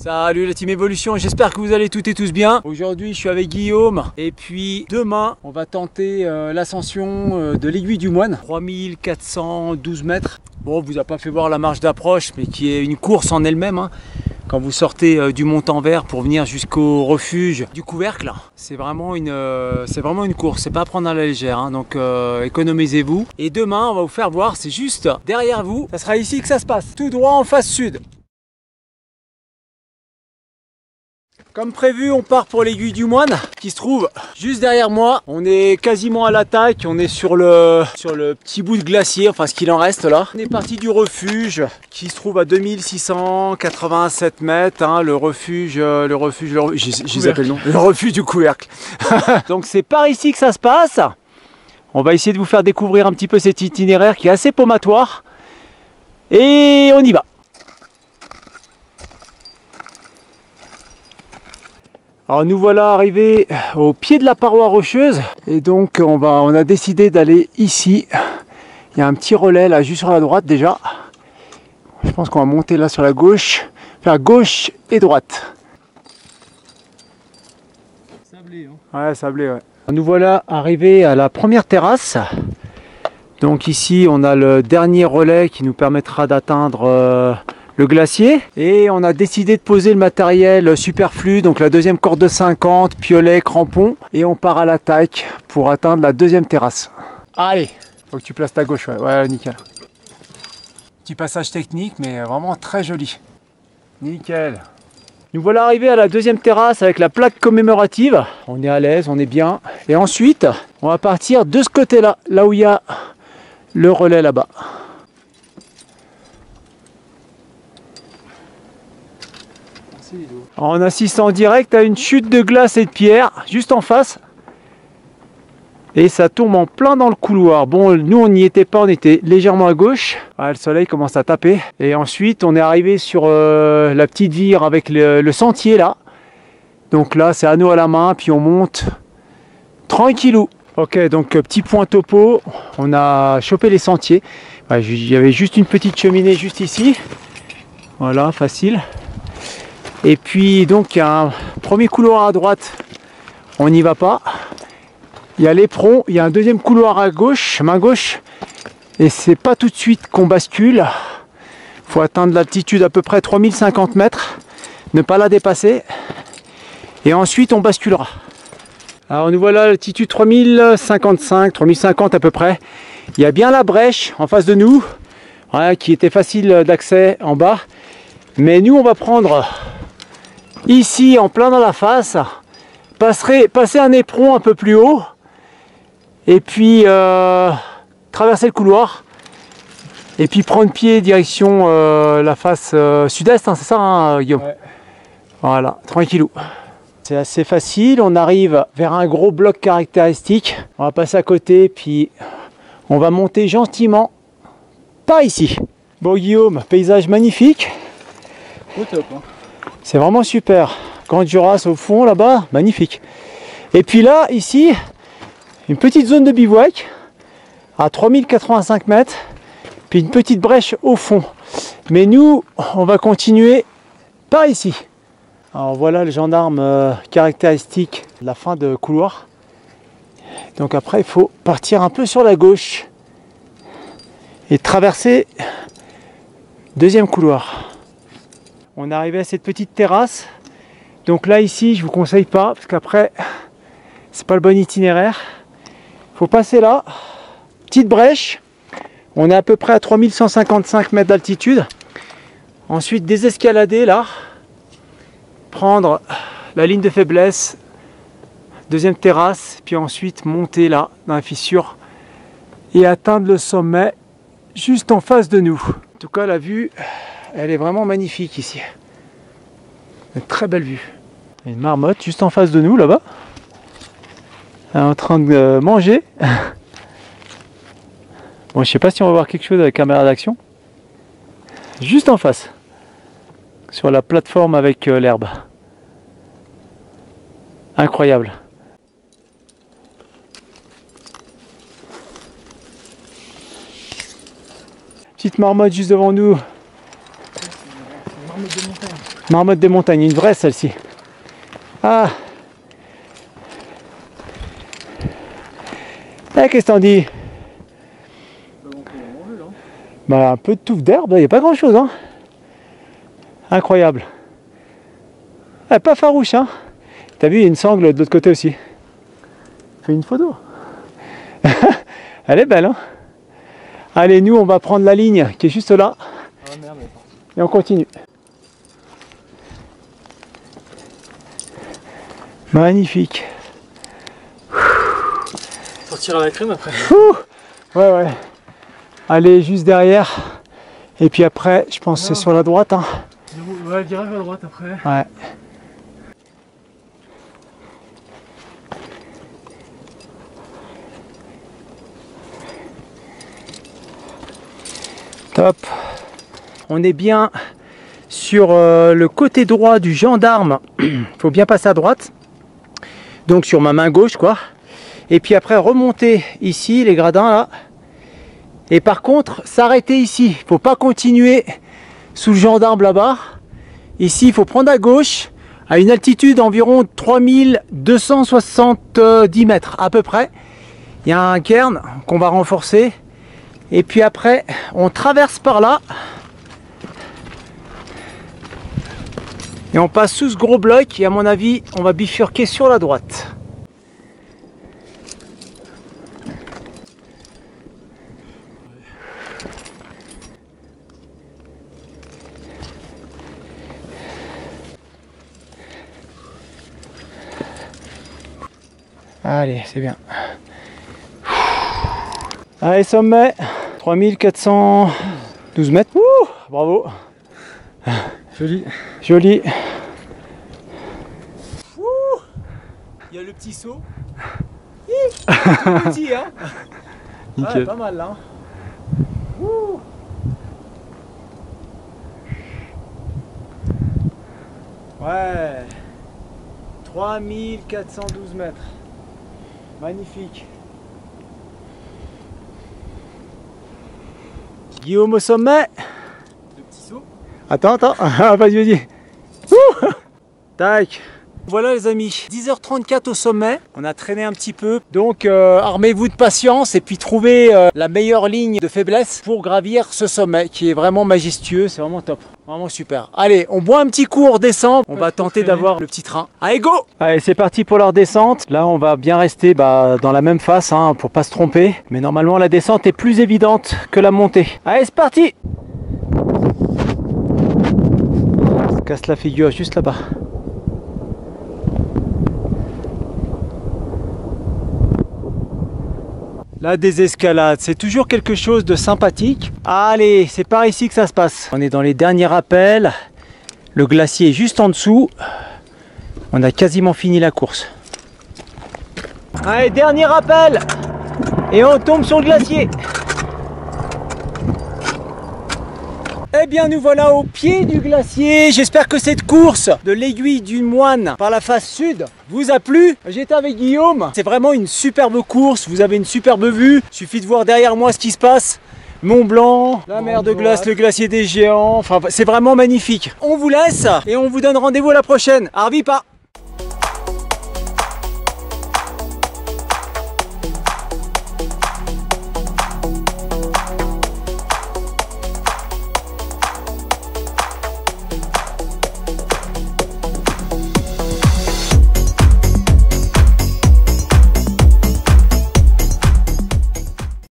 Salut la team Evolution, j'espère que vous allez toutes et tous bien. Aujourd'hui je suis avec Guillaume et puis demain on va tenter l'ascension de l'aiguille du moine, 3412 mètres. Bon, on vous a pas fait voir la marche d'approche mais qui est une course en elle-même hein. Quand vous sortez du Montanvert pour venir jusqu'au refuge du Couvercle, c'est vraiment une course, c'est pas à prendre à la légère hein. Donc économisez-vous. Et demain on va vous faire voir, c'est juste derrière vous, ça sera ici que ça se passe, tout droit en face sud. Comme prévu, on part pour l'aiguille du moine qui se trouve juste derrière moi. On est quasiment à l'attaque, on est sur le petit bout de glacier, enfin ce qu'il en reste là. On est parti du refuge qui se trouve à 2687 mètres, hein, le refuge du Couvercle. Donc c'est par ici que ça se passe. On va essayer de vous faire découvrir un petit peu cet itinéraire qui est assez paumatoire. Et on y va. Alors nous voilà arrivés au pied de la paroi rocheuse et donc on a décidé d'aller ici. Il y a un petit relais là juste sur la droite déjà. Je pense qu'on va monter là sur la gauche, faire gauche et droite. Sablé hein. Ouais, sablé ouais. Nous voilà arrivés à la première terrasse. Donc ici on a le dernier relais qui nous permettra d'atteindre le glacier et on a décidé de poser le matériel superflu, donc la deuxième corde de 50, piolet, crampons, et on part à l'attaque pour atteindre la deuxième terrasse. Allez, faut que tu places ta gauche, ouais, nickel. Petit passage technique mais vraiment très joli. Nickel. Nous voilà arrivés à la deuxième terrasse avec la plaque commémorative. On est à l'aise, on est bien. Et ensuite, on va partir de ce côté-là, là où il y a le relais là-bas. On assiste en direct à une chute de glace et de pierre juste en face et ça tombe en plein dans le couloir. Bon, nous on n'y était pas, on était légèrement à gauche. Ah, le soleil commence à taper et ensuite on est arrivé sur la petite vire avec le sentier là. Donc là c'est anneau à la main puis on monte tranquillou. Ok, donc petit point topo, on a chopé les sentiers. Il y avait juste une petite cheminée juste ici. Voilà, facile. Et puis donc il y a un premier couloir à droite, on n'y va pas. Il y a l'éperon, il y a un deuxième couloir à gauche, main gauche. Et c'est pas tout de suite qu'on bascule. Il faut atteindre l'altitude à peu près 3050 mètres, ne pas la dépasser. Et ensuite on basculera. Alors nous voilà à l'altitude 3055, 3050 à peu près. Il y a bien la brèche en face de nous, voilà, qui était facile d'accès en bas. Mais nous on va prendre ici en plein dans la face, passer un éperon un peu plus haut et puis traverser le couloir et puis prendre pied direction la face sud-est, hein, c'est ça hein, Guillaume? Ouais. Voilà, tranquillou. C'est assez facile, on arrive vers un gros bloc caractéristique, on va passer à côté puis on va monter gentiment par ici. Bon Guillaume, paysage magnifique. Au top hein. C'est vraiment super. Grand Jurasse au fond là-bas, magnifique. Et puis là, ici, une petite zone de bivouac à 3085 mètres, puis une petite brèche au fond. Mais nous, on va continuer par ici. Alors voilà le gendarme caractéristique de la fin de couloir. Donc après, il faut partir un peu sur la gauche et traverser deuxième couloir. On est arrivé à cette petite terrasse. Donc là ici je vous conseille pas parce qu'après c'est pas le bon itinéraire. Il faut passer là. Petite brèche. On est à peu près à 3155 mètres d'altitude. Ensuite désescalader là. Prendre la ligne de faiblesse. Deuxième terrasse. Puis ensuite monter là dans la fissure. Et atteindre le sommet juste en face de nous. En tout cas la vue, elle est vraiment magnifique ici. Une très belle vue. Une marmotte juste en face de nous là-bas. Elle est en train de manger. Bon, je sais pas si on va voir quelque chose avec la caméra d'action. Juste en face. Sur la plateforme avec l'herbe. Incroyable. Petite marmotte juste devant nous. Marmotte des montagnes, une vraie celle-ci. Ah. Eh, qu'est-ce que t'en dis? Bah, un peu de touffe d'herbe, il n'y a pas grand chose, hein. Incroyable. Ah, pas farouche, hein. T'as vu, il y a une sangle de l'autre côté aussi. Fais une photo. Elle est belle, hein. Allez, nous, on va prendre la ligne qui est juste là. Ah, merde, et on continue. Magnifique. Sortir à la crème après. Ouais, ouais. Allez, juste derrière. Et puis après, je pense que c'est sur la droite. Hein. Ouais, direct à droite après. Ouais. Top. On est bien sur le côté droit du gendarme. Il faut bien passer à droite. Donc sur ma main gauche, quoi. Et puis après remonter ici, les gradins là. Et par contre, s'arrêter ici. Il ne faut pas continuer sous le gendarme là-bas. Ici, il faut prendre à gauche à une altitude d'environ 3270 mètres à peu près. Il y a un cairn qu'on va renforcer. Et puis après, on traverse par là. Et on passe sous ce gros bloc. Et à mon avis, on va bifurquer sur la droite. Allez, c'est bien. Allez, sommet, 3412 mètres. Ouh, bravo. Joli. Joli. Ouh, il y a le petit saut. Petit, hein. Nickel. Ouais, pas mal là. Ouh. Ouais. 3412 mètres. Magnifique. Guillaume au sommet. Le petit saut. Attends, vas-y, vas-y. Tac. Voilà les amis, 10h34 au sommet, on a traîné un petit peu, donc armez-vous de patience et puis trouvez la meilleure ligne de faiblesse pour gravir ce sommet qui est vraiment majestueux, c'est vraiment top, vraiment super. Allez, on boit un petit coup, on redescend, on va tenter d'avoir le petit train. Allez, go! Allez, c'est parti pour la redescente. Là, on va bien rester dans la même face hein, pour pas se tromper, mais normalement la descente est plus évidente que la montée. Allez, c'est parti! On se casse la figure juste là-bas. La désescalade, c'est toujours quelque chose de sympathique. Allez, c'est par ici que ça se passe. On est dans les derniers rappels. Le glacier est juste en dessous. On a quasiment fini la course. Allez, dernier rappel. Et on tombe sur le glacier. Eh bien nous voilà au pied du glacier. J'espère que cette course de l'aiguille du moine par la face sud vous a plu. J'étais avec Guillaume. C'est vraiment une superbe course. Vous avez une superbe vue. Il suffit de voir derrière moi ce qui se passe. Mont Blanc, la mer de glace, le glacier des géants. Enfin, c'est vraiment magnifique. On vous laisse et on vous donne rendez-vous à la prochaine. Arvipa!